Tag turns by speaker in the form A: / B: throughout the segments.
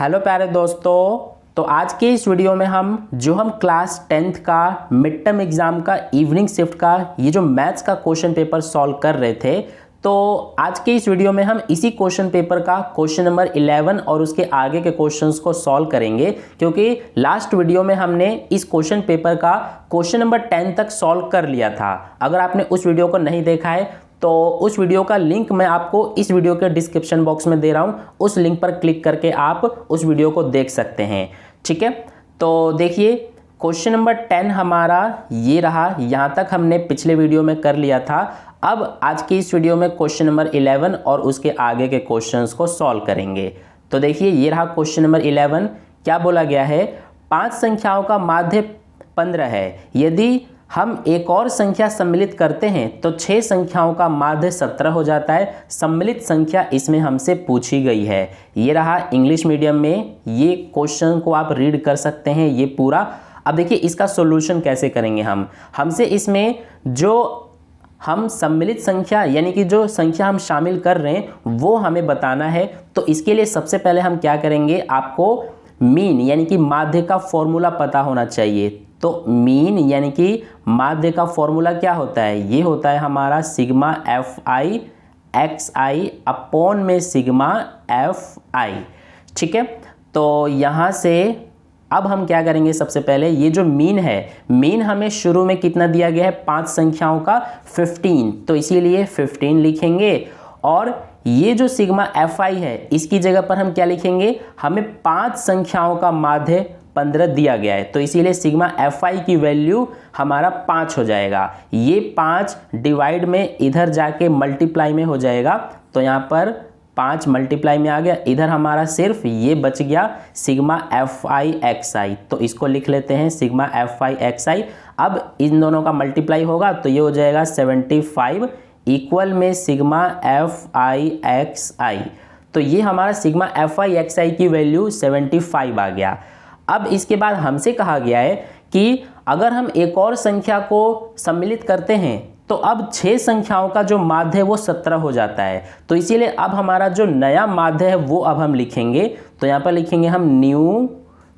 A: Hello प्यारे दोस्तों। तो आज के इस वीडियो में हम क्लास 10th का मिड टर्म एग्जाम का इवनिंग शिफ्ट का ये जो मैथ्स का क्वेश्चन पेपर सॉल्व कर रहे थे, तो आज के इस वीडियो में हम इसी क्वेश्चन पेपर का क्वेश्चन नंबर 11 और उसके आगे के क्वेश्चंस को सॉल्व करेंगे, क्योंकि लास्ट वीडियो में हमने इस क्वेश्चन पेपर का क्वेश्चन नंबर 10 तक सॉल्व कर लिया था। अगर आपने उस वीडियो को नहीं देखा है तो उस वीडियो का लिंक मैं आपको इस वीडियो के डिस्क्रिप्शन बॉक्स में दे रहा हूं, उस लिंक पर क्लिक करके आप उस वीडियो को देख सकते हैं। ठीक है, तो देखिए क्वेश्चन नंबर 10 हमारा ये रहा। यहां तक हमने पिछले वीडियो में कर लिया था। अब आज की इस वीडियो में क्वेश्चन नंबर 11 और उसके आगे के क्वेश्चंस को सॉल्व करेंगे। तो देखिए ये रहा क्वेश्चन नंबर 11। क्या बोला गया है? 5 संख्याओं का माध्य 15 है। यदि हम एक और संख्या सम्मिलित करते हैं तो 6 संख्याओं का माध्य 17 हो जाता है। सम्मिलित संख्या इसमें हमसे पूछी गई है। ये रहा इंग्लिश मीडियम में, ये क्वेश्चन को आप रीड कर सकते हैं ये पूरा। अब देखिए इसका सॉल्यूशन कैसे करेंगे हमसे इसमें जो हम सम्मिलित संख्या यानी कि जो संख्या हम शामिल कर रहे हैं वो हमें बताना है। तो इसके लिए सबसे पहले हम क्या करेंगे, आपको मीन यानी कि माध्य का फॉर्मूला पता होना चाहिए। तो मीन यानी कि माध्य का फॉर्मूला क्या होता है? ये होता है हमारा sigma F I x I upon में सिग्मा एफ आई। ठीक है, तो यहाँ से अब हम क्या करेंगे, सबसे पहले ये जो मीन है, मीन हमें शुरू में कितना दिया गया है? 5 संख्याओं का 15, तो इसीलिए 15 लिखेंगे। और ये जो सिग्मा एफ आई है इसकी जगह पर हम क्या लिखेंगे? हमें 5 संख्याओं का माध्य 15 दिया गया है, तो इसीलिए सिग्मा एफ आई की वैल्यू हमारा 5 हो जाएगा। ये 5 डिवाइड में इधर जाके मल्टीप्लाई में हो जाएगा, तो यहाँ पर 5 मल्टीप्लाई में आ गया। इधर हमारा सिर्फ ये बच गया सिग्मा एफ आई एक्स आई, तो इसको लिख लेते हैं सिग्मा एफ आई एक्स आई। अब इन दोनों का मल्टीप्लाई होगा तो ये हो जाएगा 75 इक्वल में सिग्मा एफ आई एक्स आई। तो ये हमारा सिग्मा एफ आई एक्स आई की वैल्यू 75 आ गया। अब इसके बाद हमसे कहा गया है कि अगर हम एक और संख्या को सम्मिलित करते हैं तो अब 6 संख्याओं का जो माध्य है वो 17 हो जाता है। तो इसीलिए अब हमारा जो नया माध्य है वो अब हम लिखेंगे। तो यहाँ पर लिखेंगे हम न्यू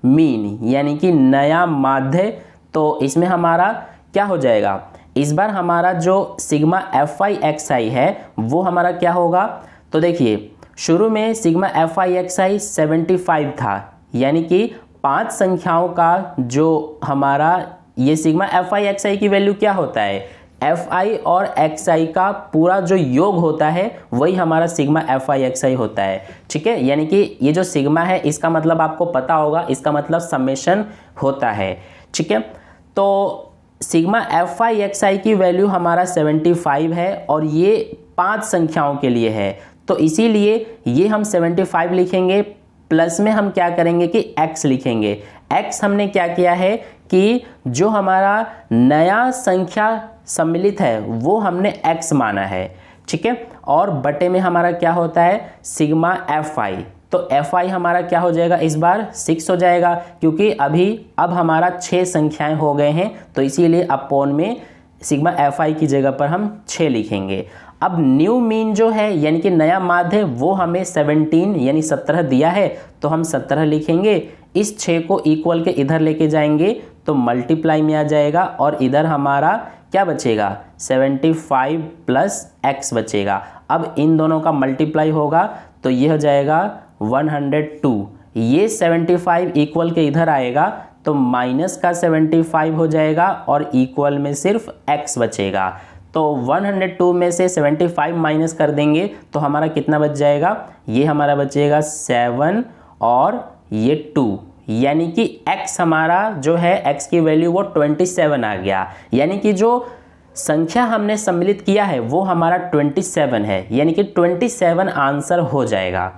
A: मीन यानी कि नया माध्य। तो इसमें हमारा क्या हो जाएगा, इस बार हमारा जो सिग्मा एफ आई एक्स आई है वो हमारा क्या होगा? तो देखिए शुरू में सिग्मा एफ आई एक्स आई 75 था, यानी कि 5 संख्याओं का जो हमारा ये सिग्मा एफ आई एक्स आई की वैल्यू क्या होता है? एफ आई और एक्स आई का पूरा जो योग होता है वही हमारा सिग्मा एफ आई एक्स आई होता है। ठीक है, यानी कि ये जो सिग्मा है इसका मतलब आपको पता होगा, इसका मतलब समेशन होता है। ठीक है, तो सिग्मा एफ आई एक्स आई की वैल्यू हमारा 75 है और ये 5 संख्याओं के लिए है, तो इसीलिए ये हम 75 लिखेंगे। प्लस में हम क्या करेंगे कि x लिखेंगे। x हमने क्या किया है कि जो हमारा नया संख्या सम्मिलित है वो हमने x माना है। ठीक है, और बटे में हमारा क्या होता है? Sigma F I. तो एफ आई हमारा क्या हो जाएगा इस बार? 6 हो जाएगा, क्योंकि अब हमारा 6 संख्याएं हो गए हैं, तो इसीलिए अपॉन में सिग्मा एफ आई की जगह पर हम 6 लिखेंगे। अब न्यू मीन जो है यानी कि नया माध्य वो हमें 17 यानी 17 दिया है, तो हम 17 लिखेंगे। इस 6 को इक्वल के इधर लेके जाएंगे तो मल्टीप्लाई में आ जाएगा और इधर हमारा क्या बचेगा? 75 प्लस x बचेगा। अब इन दोनों का मल्टीप्लाई होगा तो ये हो जाएगा 102। ये 75 इक्वल के इधर आएगा तो माइनस का 75 हो जाएगा और इक्वल में सिर्फ x बचेगा। तो 102 में से 75 माइनस कर देंगे तो हमारा कितना बच जाएगा? ये हमारा बचेगा 7 और ये 2, यानी कि x हमारा जो है x की वैल्यू वो 27 आ गया। यानी कि जो संख्या हमने सम्मिलित किया है वो हमारा 27 है, यानी कि 27 आंसर हो जाएगा।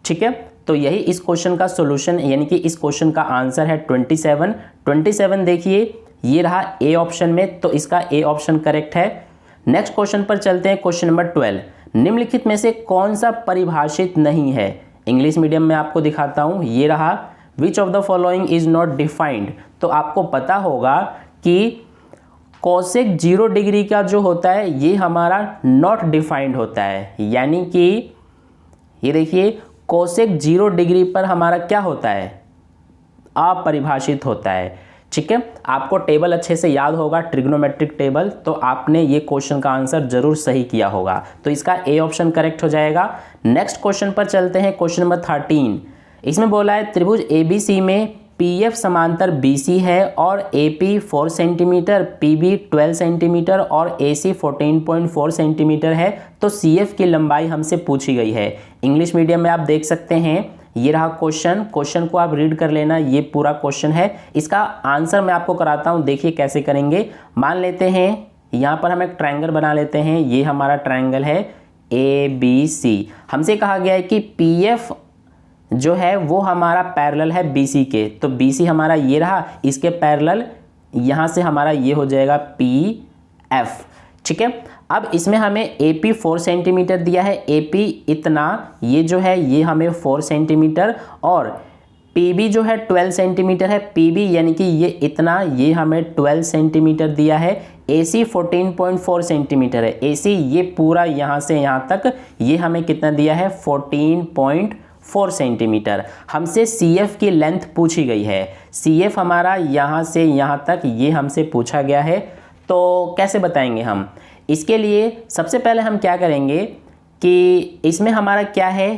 A: ठीक है, तो यही इस क्वेश्चन का सॉल्यूशन यानी कि इस क्वेश्चन का आंसर है 27। देखिए ये रहा ए ऑप्शन में, तो इसका ए ऑप्शन करेक्ट है। नेक्स्ट क्वेश्चन पर चलते हैं, क्वेश्चन नंबर 12। निम्नलिखित में से कौन सा परिभाषित नहीं है? इंग्लिश मीडियम में आपको दिखाता हूं। ये रहा, which of the following is not defined. तो आपको पता होगा कि कोसेक 0 डिग्री का जो होता है ये हमारा नॉट डिफाइंड होता है, यानी कि ये देखिए कोसेक 0 डिग्री पर हमारा क्या होता है, अपरिभाषित होता है। ठीक है, आपको टेबल अच्छे से याद होगा, ट्रिग्नोमेट्रिक टेबल, तो आपने ये क्वेश्चन का आंसर जरूर सही किया होगा, तो इसका ए ऑप्शन करेक्ट हो जाएगा। नेक्स्ट क्वेश्चन पर चलते हैं, क्वेश्चन नंबर 13। इसमें बोला है त्रिभुज एबीसी में पीएफ समांतर बीसी है और एपी 4 सेंटीमीटर, पीबी 12 सेंटीमीटर और एसी 14.4 सेंटीमीटर है, तो सीएफ की लंबाई हमसे पूछी गई है। इंग्लिश मीडियम में आप देख सकते हैं, ये रहा क्वेश्चन को आप रीड कर लेना, ये पूरा क्वेश्चन है। इसका आंसर मैं आपको कराता हूँ, देखिए कैसे करेंगे। मान लेते हैं यहाँ पर हम एक ट्रायंगल बना लेते हैं, ये हमारा ट्रायंगल है ABC। हमसे कहा गया है कि पीएफ जो है वो हमारा पैरेलल है बीसी के, तो बीसी हमारा ये रहा, इसके पैरेलल यहाँ से हमारा ये हो जाएगा पीएफ। ठीक है, अब इसमें हमें एपी 4 सेंटीमीटर दिया है, एपी इतना, ये जो है ये हमें 4 सेंटीमीटर, और पीबी जो है 12 सेंटीमीटर है, पीबी यानी कि ये इतना, ये हमें 12 सेंटीमीटर दिया है। एसी 14.4 सेंटीमीटर है, एसी ये पूरा यहाँ से यहाँ तक ये हमें कितना दिया है, 14.4 सेंटीमीटर। हमसे सीएफ की लेंथ पूछी गई है, सीएफ हमारा यहाँ से यहाँ तक ये हमसे पूछा गया है, तो कैसे बताएंगे हम। इसके लिए सबसे पहले हम क्या करेंगे कि इसमें हमारा क्या है,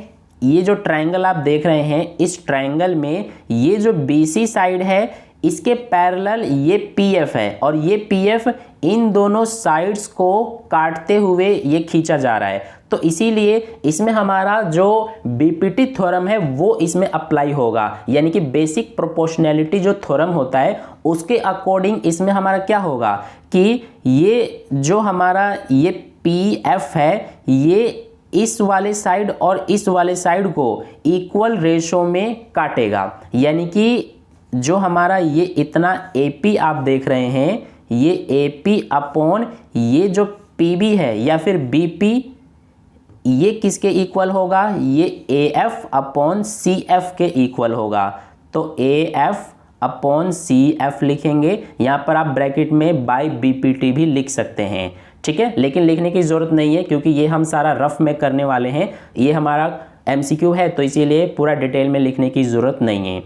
A: ये जो ट्रायंगल आप देख रहे हैं, इस ट्रायंगल में ये जो बीसी साइड है इसके पैरेलल ये पीएफ है, और ये पीएफ इन दोनों साइड्स को काटते हुए ये खींचा जा रहा है, तो इसीलिए इसमें हमारा जो बीपीटी थ्योरम है वो इसमें अप्लाई होगा, यानी कि बेसिक प्रोपोर्शनैलिटी जो थ्योरम होता है उसके अकॉर्डिंग इसमें हमारा क्या होगा कि ये जो हमारा ये पीएफ है ये इस वाले साइड और इस वाले साइड को इक्वल रेशो में काटेगा, यानी कि जो हमारा ये इतना AP आप देख रहे हैं, ये AP अपॉन ये जो PB है या फिर BP, ये किसके इक्वल होगा, ये AF अपॉन CF के इक्वल होगा, तो AF अपॉन CF लिखेंगे। यहाँ पर आप ब्रैकेट में बाय BPT भी लिख सकते हैं, ठीक है, लेकिन लिखने की ज़रूरत नहीं है क्योंकि ये हम सारा रफ में करने वाले हैं, ये हमारा MCQ है, तो इसीलिए पूरा डिटेल में लिखने की ज़रूरत नहीं है।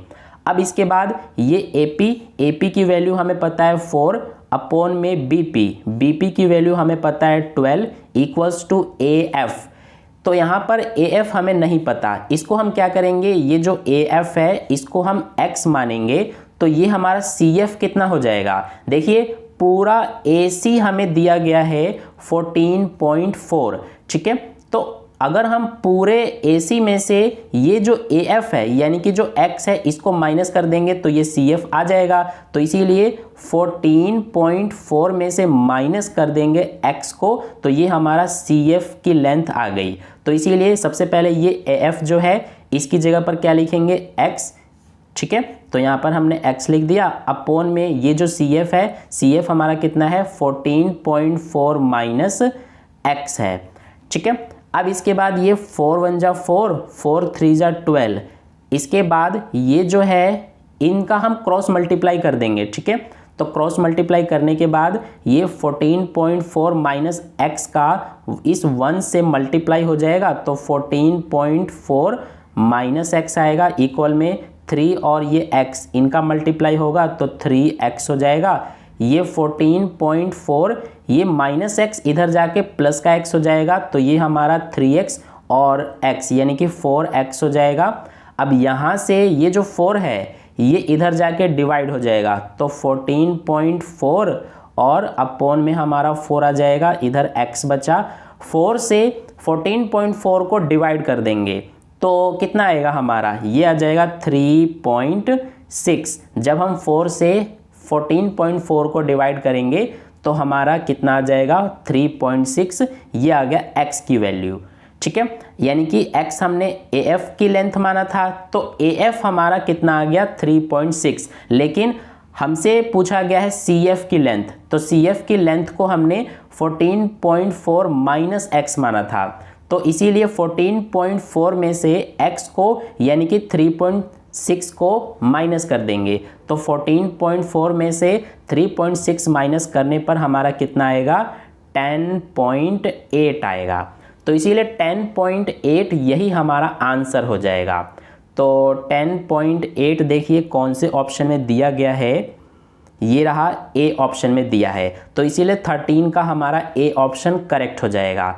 A: अब इसके बाद ये AP की वैल्यू हमें पता है 4 अपॉन में BP की वैल्यू हमें पता है 12 इक्वल्स टू AF। तो यहाँ पर AF हमें नहीं पता, इसको हम क्या करेंगे, ये जो AF है इसको हम X मानेंगे, तो ये हमारा CF कितना हो जाएगा। देखिए पूरा AC हमें दिया गया है 14.4, ठीक है, तो अगर हम पूरे AC में से ये जो AF है यानी कि जो X है इसको माइनस कर देंगे तो ये CF आ जाएगा, तो इसीलिए 14.4 में से माइनस कर देंगे X को, तो ये हमारा CF की लेंथ आ गई। तो इसीलिए सबसे पहले ये AF जो है इसकी जगह पर क्या लिखेंगे, X, ठीक है, तो यहाँ पर हमने X लिख दिया, अपॉन में ये जो CF है, CF हमारा कितना है 14.4 माइनस X है, ठीक है। अब इसके बाद ये 4 1 जा 4, 4 3 जा 12, इसके बाद ये जो है इनका हम क्रॉस मल्टीप्लाई कर देंगे, ठीक है, तो क्रॉस मल्टीप्लाई करने के बाद ये 14.4 माइनस एक्स का इस 1 से मल्टीप्लाई हो जाएगा, तो 14.4 माइनस एक्स आएगा, इक्वल में 3 और ये x इनका मल्टीप्लाई होगा तो 3x हो जाएगा। ये 14.4 ये माइनस एक्स इधर जाके प्लस का x हो जाएगा, तो ये हमारा 3x और x यानी कि 4x हो जाएगा। अब यहाँ से ये जो 4 है ये इधर जाके डिवाइड हो जाएगा, तो 14.4 और अपॉन में हमारा 4 आ जाएगा, इधर x बचा, 4 से 14.4 को डिवाइड कर देंगे तो कितना आएगा हमारा, ये आ जाएगा 3.6। जब हम 4 से 14.4 को डिवाइड करेंगे तो हमारा कितना आ जाएगा 3.6, ये आ गया x की वैल्यू, ठीक है। यानी कि x हमने AF की लेंथ माना था, तो AF हमारा कितना आ गया 3.6, लेकिन हमसे पूछा गया है CF की लेंथ, तो CF की लेंथ को हमने 14.4 माइनस x माना था, तो इसीलिए 14.4 में से x को यानी कि 3.6 को माइनस कर देंगे, तो 14.4 में से 3.6 माइनस करने पर हमारा कितना आएगा 10.8 आएगा। तो इसीलिए 10.8 यही हमारा आंसर हो जाएगा। तो 10.8 देखिए कौन से ऑप्शन में दिया गया है, ये रहा ए ऑप्शन में दिया है, तो इसीलिए 13 का हमारा ए ऑप्शन करेक्ट हो जाएगा।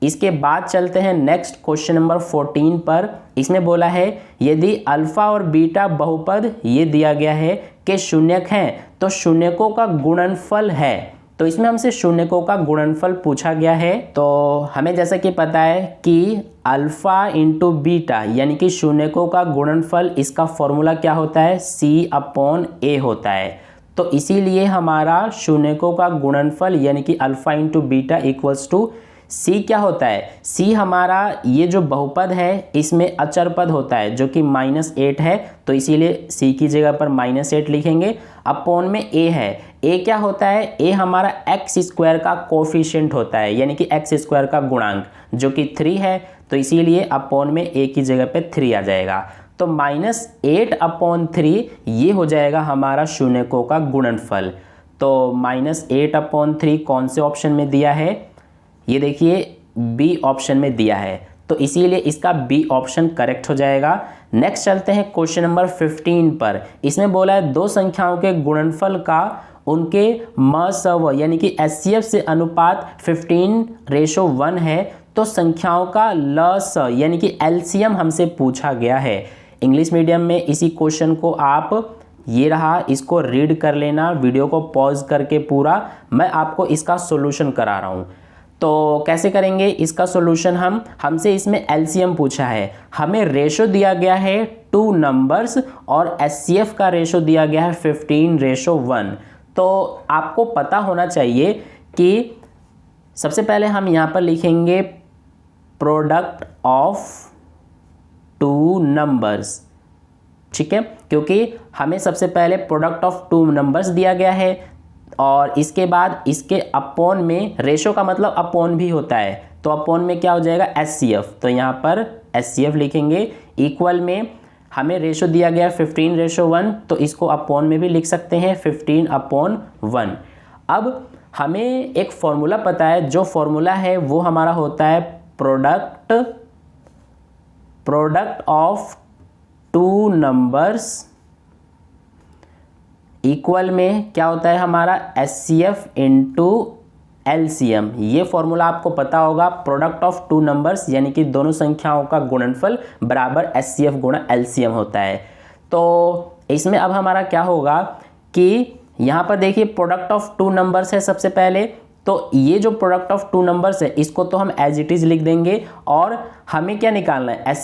A: इसके बाद चलते हैं नेक्स्ट क्वेश्चन नंबर 14 पर। इसमें बोला है यदि अल्फा और बीटा बहुपद ये दिया गया है कि शून्यक हैं तो शून्यकों का गुणनफल है। तो इसमें हमसे शून्यकों का गुणनफल पूछा गया है। तो हमें जैसा कि पता है कि अल्फा इंटू बीटा यानी कि शून्यकों का गुणनफल, इसका फॉर्मूला क्या होता है, C/A होता है। तो इसीलिए हमारा शून्यकों का गुणनफल यानी कि alpha into beta equals to C क्या होता है, C हमारा ये जो बहुपद है इसमें अचर पद होता है जो कि -8 है, तो इसीलिए C की जगह पर -8 लिखेंगे। अपॉन में A है, A क्या होता है, A हमारा x² का कोफिशिएंट होता है यानी कि x² का गुणांक जो कि 3 है, तो इसीलिए अपॉन में A की जगह पे 3 आ जाएगा। तो -8/3 ये हो जाएगा हमारा शून्यकों का गुणनफल। तो -8/3 कौन से ऑप्शन में दिया है, ये देखिए बी ऑप्शन में दिया है, तो इसीलिए इसका बी ऑप्शन करेक्ट हो जाएगा। नेक्स्ट चलते हैं क्वेश्चन नंबर 15 पर। इसमें बोला है दो संख्याओं के गुणनफल का उनके मसव यानी कि HCF से अनुपात 15:1 है, तो संख्याओं का लस यानी कि LCM हमसे पूछा गया है। इंग्लिश मीडियम में इसी क्वेश्चन को आप ये रहा, इसको रीड कर लेना, वीडियो को पॉज करके पूरा, मैं आपको इसका सॉल्यूशन करा रहा हूँ। तो कैसे करेंगे इसका सॉल्यूशन, हमसे इसमें LCM पूछा है, हमें रेशो दिया गया है 2 नंबर्स और HCF का रेशो दिया गया है 15:1। तो आपको पता होना चाहिए कि सबसे पहले हम यहाँ पर लिखेंगे प्रोडक्ट ऑफ 2 नंबर्स, ठीक है, क्योंकि हमें सबसे पहले प्रोडक्ट ऑफ 2 नंबर्स दिया गया है और इसके बाद इसके अपॉन में, रेशो का मतलब अपॉन भी होता है, तो अपॉन में क्या हो जाएगा HCF, तो यहाँ पर HCF लिखेंगे। इक्वल में हमें रेशो दिया गया 15:1, तो इसको अपॉन में भी लिख सकते हैं 15/1। अब हमें एक फॉर्मूला पता है, जो फॉर्मूला है वो हमारा होता है प्रोडक्ट ऑफ 2 नंबर्स इक्वल में क्या होता है हमारा HCF इंटू LCM। ये फॉर्मूला आपको पता होगा, प्रोडक्ट ऑफ 2 नंबर्स यानी कि दोनों संख्याओं का गुणनफल बराबर HCF गुणा LCM होता है। तो इसमें अब हमारा क्या होगा कि यहाँ पर देखिए प्रोडक्ट ऑफ 2 नंबर्स है सबसे पहले, तो ये जो प्रोडक्ट ऑफ 2 नंबर्स है इसको तो हम एज इट इज लिख देंगे और हमें क्या निकालना है,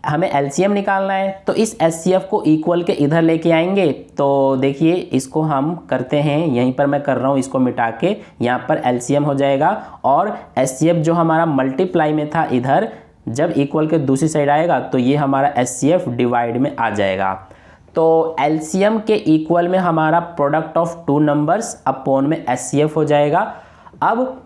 A: हमें LCM निकालना है, तो इस HCF को इक्वल के इधर लेके आएंगे। तो देखिए इसको हम करते हैं, यहीं पर मैं कर रहा हूँ, इसको मिटा के यहाँ पर LCM हो जाएगा और HCF जो हमारा मल्टीप्लाई में था इधर, जब इक्वल के दूसरी साइड आएगा तो ये हमारा HCF डिवाइड में आ जाएगा। तो LCM के इक्वल में हमारा प्रोडक्ट ऑफ 2 नंबर्स अपॉन में HCF हो जाएगा। अब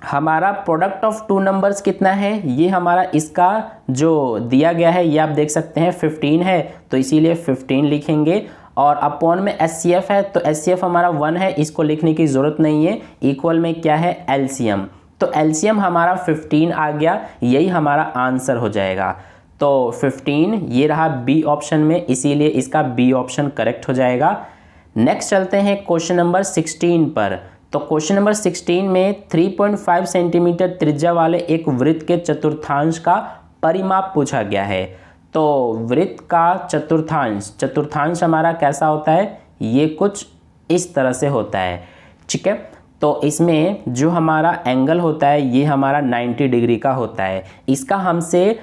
A: हमारा प्रोडक्ट ऑफ 2 नंबर्स कितना है, ये हमारा इसका जो दिया गया है ये आप देख सकते हैं 15 है, तो इसीलिए 15 लिखेंगे और अपॉन में HCF है, तो HCF हमारा 1 है, इसको लिखने की ज़रूरत नहीं है। इक्वल में क्या है LCM, तो LCM हमारा 15 आ गया, यही हमारा आंसर हो जाएगा। तो 15 ये रहा बी ऑप्शन में, इसीलिए इसका बी ऑप्शन करेक्ट हो जाएगा। नेक्स्ट चलते हैं क्वेश्चन नंबर 16 पर। तो क्वेश्चन नंबर 16 में 3.5 सेंटीमीटर त्रिज्या वाले एक वृत्त के चतुर्थांश का परिमाप पूछा गया है। तो वृत्त का चतुर्थांश हमारा कैसा होता है, ये कुछ इस तरह से होता है, ठीक है। तो इसमें जो हमारा एंगल होता है ये हमारा 90 डिग्री का होता है। इसका हमसे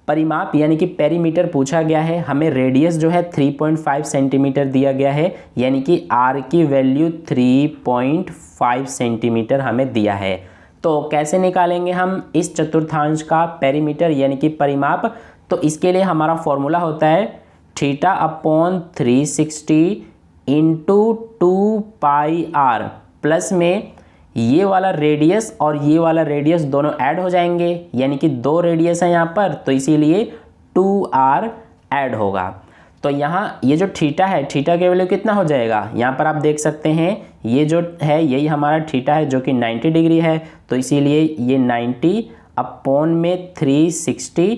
A: परिमाप यानी कि पेरीमीटर पूछा गया है, हमें रेडियस जो है 3.5 सेंटीमीटर दिया गया है, यानी कि r की वैल्यू 3.5 सेंटीमीटर हमें दिया है। तो कैसे निकालेंगे हम इस चतुर्थांश का पेरीमीटर यानी कि परिमाप, तो इसके लिए हमारा फॉर्मूला होता है θ/360 इंटू 2πr प्लस में ये वाला रेडियस और ये वाला रेडियस दोनों ऐड हो जाएंगे, यानी कि 2 रेडियस है यहाँ पर, तो इसीलिए 2r ऐड होगा। तो यहाँ ये जो थीटा है, थीटा के वैल्यू कितना हो जाएगा, यहाँ पर आप देख सकते हैं ये जो है यही हमारा थीटा है जो कि 90 डिग्री है, तो इसीलिए ये 90 अपॉन में 360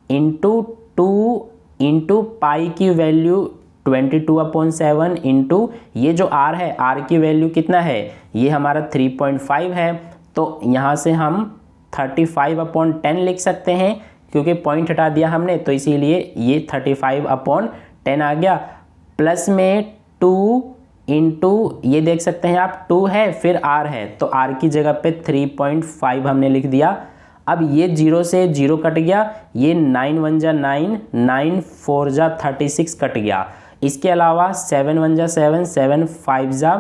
A: इंटू 2 इंटू पाई की वैल्यू 22/7 इंटू ये जो r है, r की वैल्यू कितना है, ये हमारा 3.5 है। तो यहाँ से हम 35/10 लिख सकते हैं, क्योंकि पॉइंट हटा दिया हमने तो इसीलिए ये 35/10 आ गया। प्लस में 2 इंटू ये देख सकते हैं आप 2 है फिर r है, तो r की जगह पे 3.5 हमने लिख दिया। अब ये 0 से 0 कट गया, ये 9 1 जा 9, 9 4 जा 36 कट गया। इसके अलावा 7 1 जा 7, 7 5 जा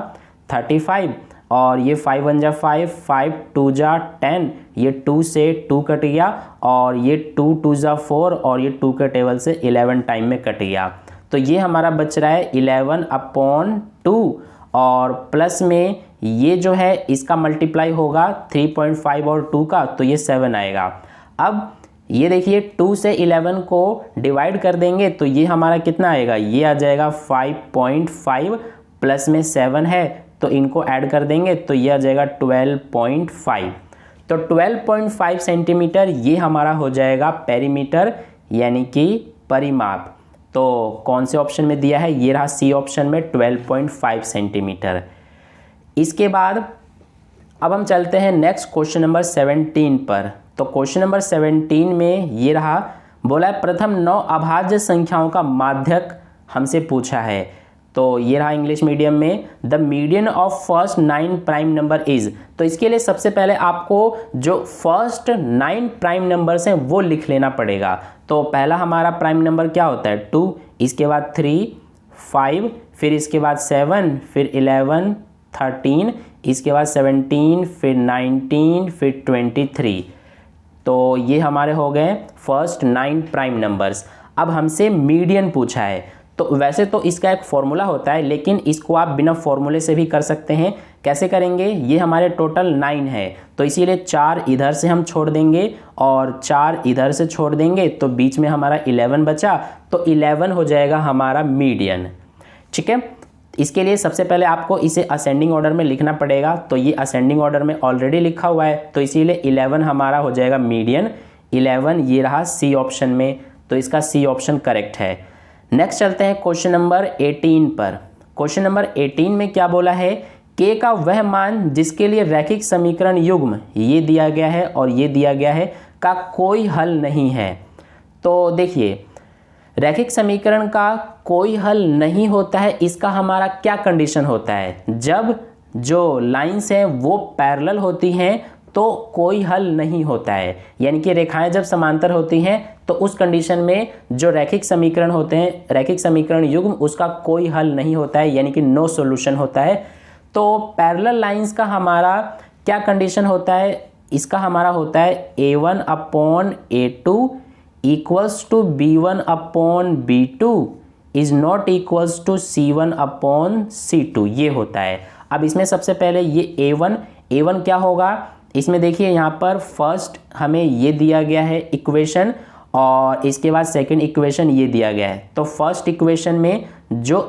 A: 35 और ये 5 1 जा 5, 5 2 जा 10, ये 2 से 2 कट गया और ये 2 2 जा 4 और ये 2 के टेबल से 11 टाइम में कट गया। तो ये हमारा बच रहा है 11/2 और प्लस में ये जो है इसका मल्टीप्लाई होगा 3.5 और 2 का, तो ये 7 आएगा। अब ये देखिए 2 से 11 को डिवाइड कर देंगे तो ये हमारा कितना आएगा, ये आ जाएगा 5.5 प्लस में 7 है तो इनको ऐड कर देंगे तो ये आ जाएगा 12.5। तो 12.5 सेंटीमीटर ये हमारा हो जाएगा पेरीमीटर यानी कि परिमाप। तो कौन से ऑप्शन में दिया है, ये रहा सी ऑप्शन में 12.5 सेंटीमीटर। इसके बाद अब हम चलते हैं नेक्स्ट क्वेश्चन नंबर 17 पर। तो क्वेश्चन नंबर 17 में ये रहा, बोला है प्रथम 9 अभाज्य संख्याओं का माध्यक हमसे पूछा है। तो ये रहा इंग्लिश मीडियम में, the median of first 9 prime number is. तो इसके लिए सबसे पहले आपको जो फर्स्ट 9 प्राइम नंबर्स हैं वो लिख लेना पड़ेगा। तो पहला हमारा प्राइम नंबर क्या होता है 2, इसके बाद 3 5, फिर इसके बाद 7, फिर 11 13, इसके बाद 17, फिर 19, फिर 23। तो ये हमारे हो गए फर्स्ट 9 प्राइम नंबर्स। अब हमसे मीडियन पूछा है, तो वैसे तो इसका एक फॉर्मूला होता है लेकिन इसको आप बिना फॉर्मूले से भी कर सकते हैं। कैसे करेंगे, ये हमारे टोटल 9 है तो इसीलिए 4 इधर से हम छोड़ देंगे और 4 इधर से छोड़ देंगे तो बीच में हमारा 11 बचा, तो 11 हो जाएगा हमारा मीडियन। ठीक है, इसके लिए सबसे पहले आपको इसे असेंडिंग ऑर्डर में लिखना पड़ेगा। तो ये असेंडिंग ऑर्डर में ऑलरेडी लिखा हुआ है तो इसीलिए 11 हमारा हो जाएगा मीडियन। 11 ये रहा सी ऑप्शन में, तो इसका सी ऑप्शन करेक्ट है। नेक्स्ट चलते हैं क्वेश्चन नंबर 18 पर। क्वेश्चन नंबर 18 में क्या बोला है, k का वह मान जिसके लिए रैखिक समीकरण युग्म ये दिया गया है और ये दिया गया है का कोई हल नहीं है। तो देखिए रैखिक समीकरण का कोई हल नहीं होता है, इसका हमारा क्या कंडीशन होता है, जब जो लाइंस हैं वो पैरेलल होती हैं तो कोई हल नहीं होता है। यानी कि रेखाएं जब समांतर होती हैं तो उस कंडीशन में जो रैखिक समीकरण होते हैं, रैखिक समीकरण युग्म, उसका कोई हल नहीं होता है, यानी कि नो सॉल्यूशन होता है। तो पैरेलल लाइंस का हमारा क्या कंडीशन होता है, इसका हमारा होता है A1/A2 equals to B1/B2 is not equals to C1/C2, ये होता है। अब इसमें सबसे पहले ये A1 क्या होगा, इसमें देखिए यहाँ पर फर्स्ट हमें ये दिया गया है इक्वेशन और इसके बाद सेकंड इक्वेशन ये दिया गया है। तो फर्स्ट इक्वेशन में जो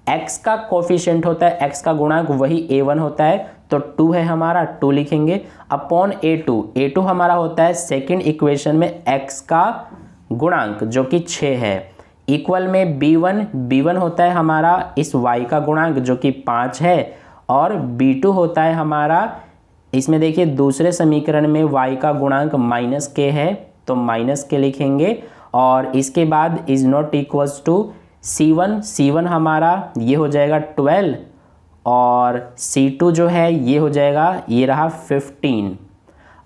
A: x का कोफिशिएंट होता है, x का गुणांक, वही A1 होता है तो 2 है हमारा, 2 लिखेंगे अपॉन A2 हमारा होता है सेकंड इक्वेशन में x का गुणांक जो कि 6 है, इक्वल में B1 होता है हमारा इस y का गुणांक जो कि 5 है और B2 होता है हमारा, इसमें देखिए दूसरे समीकरण में y का गुणांक -k है तो -k लिखेंगे और इसके बाद is not equals to C1 हमारा ये हो जाएगा 12 और C2 जो है ये हो जाएगा, ये रहा 15।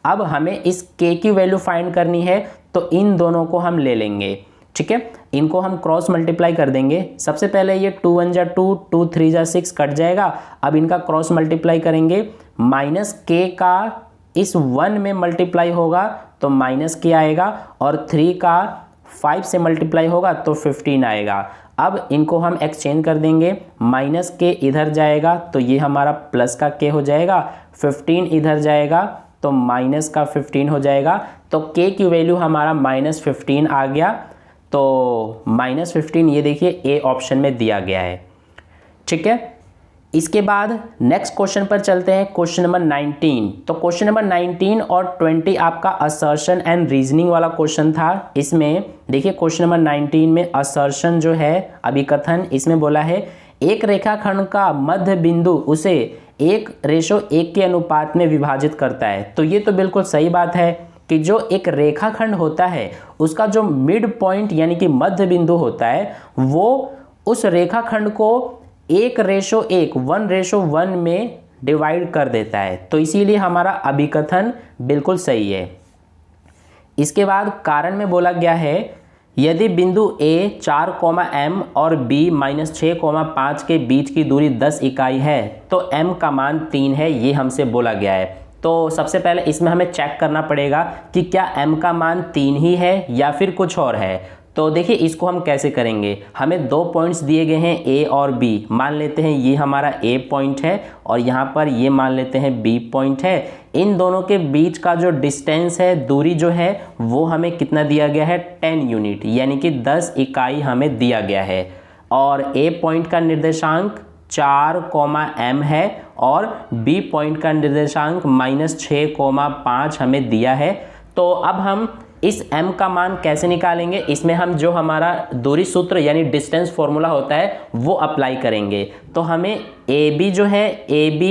A: अब हमें इस k की वैल्यू फाइंड करनी है तो इन दोनों को हम ले लेंगे। ठीक है, इनको हम क्रॉस मल्टीप्लाई कर देंगे। सबसे पहले ये 2 1 जा 2, 2 3 जा 6 कट जाएगा। अब इनका क्रॉस मल्टीप्लाई करेंगे, -k का इस 1 में मल्टीप्लाई होगा तो -k आएगा और 3 का 5 से मल्टीप्लाई होगा तो 15 आएगा। अब इनको हम एक्सचेंज कर देंगे, -k इधर जाएगा तो ये हमारा प्लस का k हो जाएगा, 15 इधर जाएगा तो माइनस का 15 हो जाएगा। तो k की वैल्यू हमारा -15 आ गया। तो -15 ये देखिए ए ऑप्शन में दिया गया है। ठीक है, इसके बाद नेक्स्ट क्वेश्चन पर चलते हैं, क्वेश्चन नंबर 19। तो क्वेश्चन नंबर 19 और 20 आपका असर्शन एंड रीजनिंग वाला क्वेश्चन था। इसमें देखिए क्वेश्चन नंबर 19 में असर्शन जो है अभिकथन, इसमें बोला है एक रेखाखंड का मध्य बिंदु उसे 1:1 के अनुपात में विभाजित करता है। तो ये तो बिल्कुल सही बात है कि जो एक रेखाखंड होता है उसका जो मिड पॉइंट यानी कि मध्य बिंदु होता है वो उस रेखाखंड को 1:1 1:1 में डिवाइड कर देता है। तो इसीलिए हमारा अभिकथन बिल्कुल सही है। इसके बाद कारण में बोला गया है यदि बिंदु A 4, और B -6, के बीच की दूरी 10 इकाई है तो m का मान 3 है, ये हमसे बोला गया है। तो सबसे पहले इसमें हमें चेक करना पड़ेगा कि क्या m का मान 3 ही है या फिर कुछ और है। तो देखिए इसको हम कैसे करेंगे, हमें 2 पॉइंट्स दिए गए हैं A और B। मान लेते हैं ये हमारा A पॉइंट है और यहाँ पर ये मान लेते हैं B पॉइंट है। इन दोनों के बीच का जो डिस्टेंस है, दूरी जो है वो हमें कितना दिया गया है 10 यूनिट, यानी कि 10 इकाई हमें दिया गया है। और A पॉइंट का निर्देशांक 4, m है और B पॉइंट का निर्देशांक -6, हमें दिया है। तो अब हम इस m का मान कैसे निकालेंगे, इसमें हम जो हमारा दूरी सूत्र यानी डिस्टेंस फॉर्मूला होता है वो अप्लाई करेंगे। तो हमें AB जो है, AB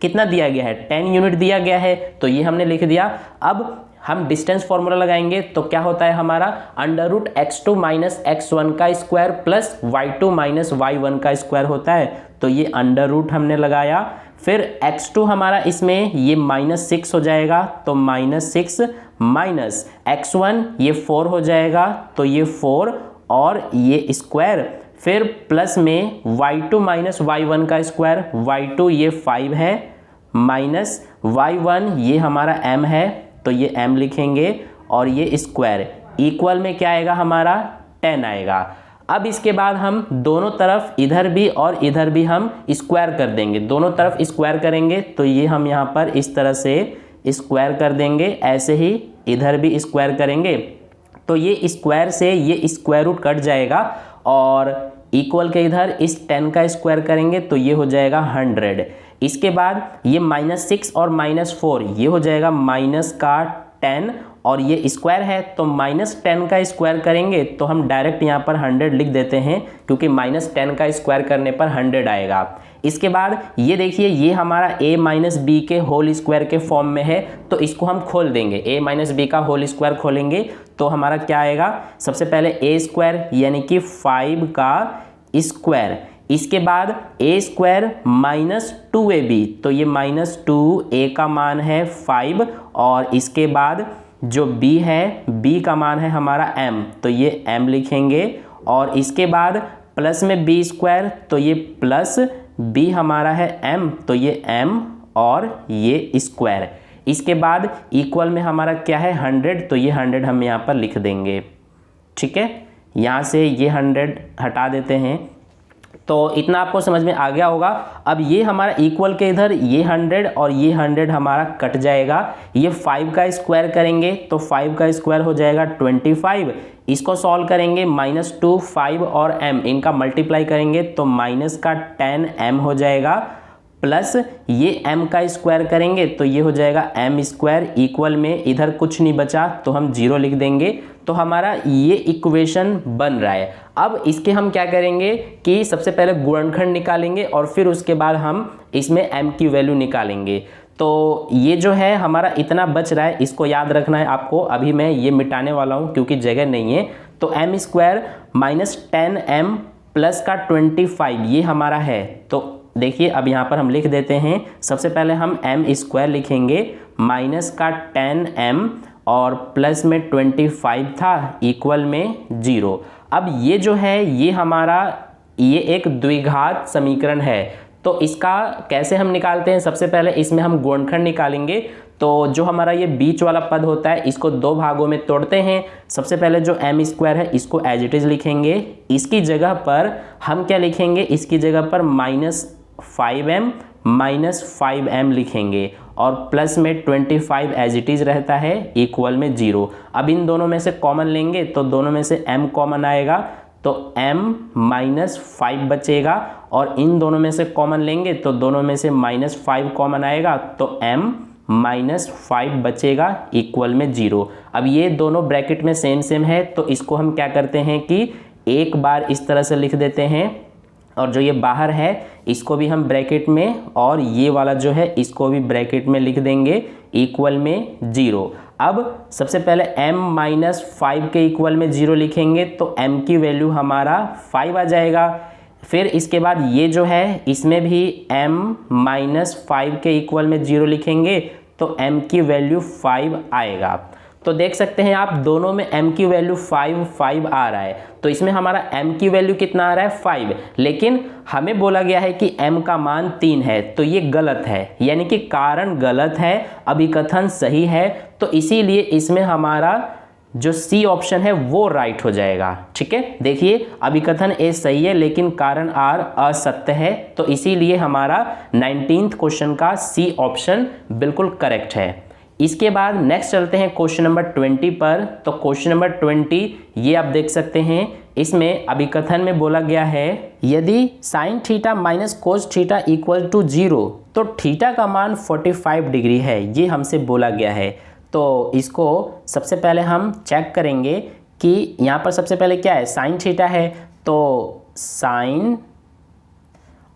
A: कितना दिया गया है 10 यूनिट दिया गया है, तो ये हमने लिख दिया। अब हम डिस्टेंस फॉर्मूला लगाएंगे तो क्या होता है हमारा √x2 - x1 का स्क्वायर प्लस y2 - y1 का स्क्वायर होता है। तो ये अंडर हमने लगाया, फिर x2 हमारा इसमें ये -6 हो जाएगा, तो -6 माइनस x1 ये 4 हो जाएगा, तो ये 4 और ये स्क्वायर, फिर प्लस में y2 - y1 का स्क्वायर, y2 ये 5 है माइनस y1 ये हमारा m है, तो ये m लिखेंगे और ये स्क्वायर इक्वल में क्या आएगा हमारा 10 आएगा। अब इसके बाद हम दोनों तरफ इधर भी और इधर भी हम स्क्वायर कर देंगे, दोनों तरफ स्क्वायर करेंगे तो ये हम यहाँ पर इस तरह से स्क्वायर कर देंगे, ऐसे ही इधर भी स्क्वायर करेंगे तो ये स्क्वायर से ये स्क्वायर रूट कट जाएगा और इक्वल के इधर इस 10 का स्क्वायर करेंगे तो ये हो जाएगा 100। इसके बाद ये -6 और -4 ये हो जाएगा -10 और ये स्क्वायर है तो -10 का स्क्वायर करेंगे तो हम डायरेक्ट यहाँ पर 100 लिख देते हैं क्योंकि -10 का स्क्वायर करने पर 100 आएगा। इसके बाद ये देखिए ये हमारा a - b के होल स्क्वायर के फॉर्म में है, तो इसको हम खोल देंगे, a - b का होल स्क्वायर खोलेंगे तो हमारा क्या आएगा, सबसे पहले a स्क्वायर यानी कि 5 का स्क्वायर, इसके बाद a स्क्वायर -2ab, तो ये -2a का मान है 5 और इसके बाद जो b है, b का मान है हमारा m, तो ये m लिखेंगे और इसके बाद प्लस में b स्क्वायर, तो ये प्लस b हमारा है m, तो ये m और ये स्क्वायर। इसके बाद इक्वल में हमारा क्या है 100, तो ये 100 हम यहाँ पर लिख देंगे। ठीक है, यहाँ से ये 100 हटा देते हैं, तो इतना आपको समझ में आ गया होगा। अब ये हमारा इक्वल के इधर ये 100 और ये 100 हमारा कट जाएगा, ये 5 का स्क्वायर करेंगे तो 5 का स्क्वायर हो जाएगा 25, इसको सॉल्व करेंगे -2 5 और m इनका मल्टीप्लाई करेंगे तो -10m हो जाएगा, प्लस ये m का स्क्वायर करेंगे तो ये हो जाएगा m स्क्वायर, इक्वल में इधर कुछ नहीं बचा तो हम 0 लिख देंगे। तो हमारा ये इक्वेशन बन रहा है। अब इसके हम क्या करेंगे कि सबसे पहले गुणनखंड निकालेंगे और फिर उसके बाद हम इसमें m की वैल्यू निकालेंगे। तो ये जो है हमारा इतना बच रहा है, इसको याद रखना है आपको। अभी मैं ये मिटाने वाला हूँ क्योंकि जगह नहीं है। तो m स्क्वायर -10m प्लस का 25 ये हमारा है। तो देखिए अब यहाँ पर हम लिख देते हैं, सबसे पहले हम m स्क्वायर लिखेंगे माइनस का 10m और प्लस में 25 था, इक्वल में 0। अब ये जो है ये हमारा ये एक द्विघात समीकरण है, तो इसका कैसे हम निकालते हैं, सबसे पहले इसमें हम गुणनखंड निकालेंगे। तो जो हमारा ये बीच वाला पद होता है इसको 2 भागों में तोड़ते हैं। सबसे पहले जो m स्क्वायर है इसको एज इट इज लिखेंगे, इसकी जगह पर हम क्या लिखेंगे, इसकी जगह पर -5m -5m लिखेंगे और प्लस में 25 एज इट इज रहता है, इक्वल में 0। अब इन दोनों में से कॉमन लेंगे तो दोनों में से m कॉमन आएगा तो m माइनस 5 बचेगा और इन दोनों में से कॉमन लेंगे तो दोनों में से -5 कॉमन आएगा तो m -5 बचेगा इक्वल में 0। अब ये दोनों ब्रैकेट में सेम सेम है तो इसको हम क्या करते हैं कि एक बार इस तरह से लिख देते हैं और जो ये बाहर है इसको भी हम ब्रैकेट में और ये वाला जो है इसको भी ब्रैकेट में लिख देंगे इक्वल में 0। अब सबसे पहले m-5 के इक्वल में 0 लिखेंगे तो m की वैल्यू हमारा 5 आ जाएगा। फिर इसके बाद ये जो है इसमें भी m-5 के इक्वल में 0 लिखेंगे तो m की वैल्यू 5 आएगा। तो देख सकते हैं आप दोनों में m की वैल्यू 5 आ रहा है, तो इसमें हमारा m की वैल्यू कितना आ रहा है 5, लेकिन हमें बोला गया है कि m का मान 3 है तो ये गलत है, यानी कि कारण गलत है, अभिकथन सही है, तो इसीलिए इसमें हमारा जो सी ऑप्शन है वो राइट हो जाएगा। ठीक है, देखिए अभिकथन ए सही है लेकिन कारण आर असत्य है, तो इसीलिए हमारा 19th क्वेश्चन का सी ऑप्शन बिल्कुल करेक्ट है। इसके बाद नेक्स्ट चलते हैं क्वेश्चन नंबर 20 पर। तो क्वेश्चन नंबर 20 ये आप देख सकते हैं, इसमें अभिकथन में बोला गया है यदि sine theta minus cos theta equal to 0 तो थीटा का मान 45 डिग्री है, ये हमसे बोला गया है। तो इसको सबसे पहले हम चेक करेंगे कि यहाँ पर सबसे पहले क्या है, साइन थीटा है तो साइन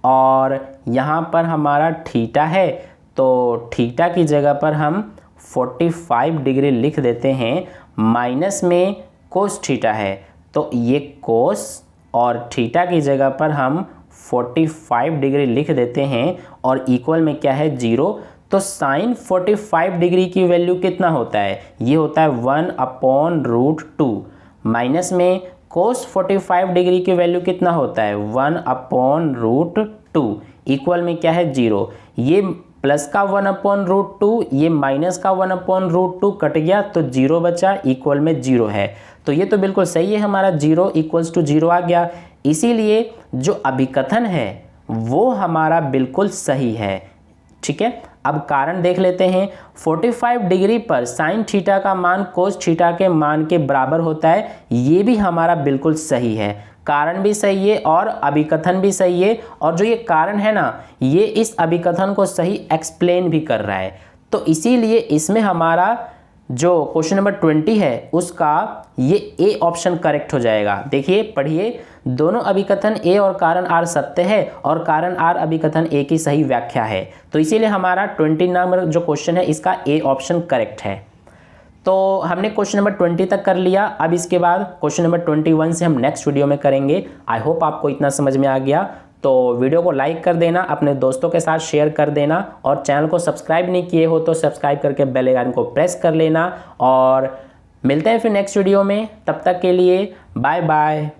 A: और यहाँ पर हमारा थीटा है तो थीटा की जगह पर हम 45 डिग्री लिख देते हैं। माइनस में कोस थीटा है तो ये कोस और थीटा की जगह पर हम 45 डिग्री लिख देते हैं और इक्वल में क्या है 0। तो साइन 45 डिग्री की वैल्यू कितना होता है, ये होता है 1/√2। माइनस में कोस 45 डिग्री की वैल्यू कितना होता है 1/√2, इक्वल में क्या है 0। ये प्लस का 1/√2, ये माइनस का 1/√2 कट गया तो 0 बचा, इक्वल में 0 है। तो ये तो बिल्कुल सही है, हमारा 0 इक्वल्स टू 0 आ गया। इसीलिए जो अभिकथन है वो हमारा बिल्कुल सही है। ठीक है, अब कारण देख लेते हैं। 45 डिग्री पर साइन थीटा का मान कोस थीटा के मान के बराबर होता है, ये भी हमारा बिल्कुल सही है। कारण भी सही है और अभिकथन भी सही है, और जो ये कारण है ना ये इस अभिकथन को सही एक्सप्लेन भी कर रहा है। तो इसीलिए इसमें हमारा जो क्वेश्चन नंबर 20 है उसका ये ए ऑप्शन करेक्ट हो जाएगा। देखिए पढ़िए, दोनों अभिकथन ए और कारण आर सत्य है और कारण आर अभिकथन ए की सही व्याख्या है, तो इसीलिए हमारा 20 नंबर जो क्वेश्चन है इसका ए ऑप्शन करेक्ट है। तो हमने क्वेश्चन नंबर 20 तक कर लिया। अब इसके बाद क्वेश्चन नंबर 21 से हम नेक्स्ट वीडियो में करेंगे। आई होप आपको इतना समझ में आ गया। तो वीडियो को लाइक कर देना, अपने दोस्तों के साथ शेयर कर देना, और चैनल को सब्सक्राइब नहीं किए हो तो सब्सक्राइब करके बेल आइकन को प्रेस कर लेना। और मिलते हैं फिर नेक्स्ट वीडियो में, तब तक के लिए बाय बाय।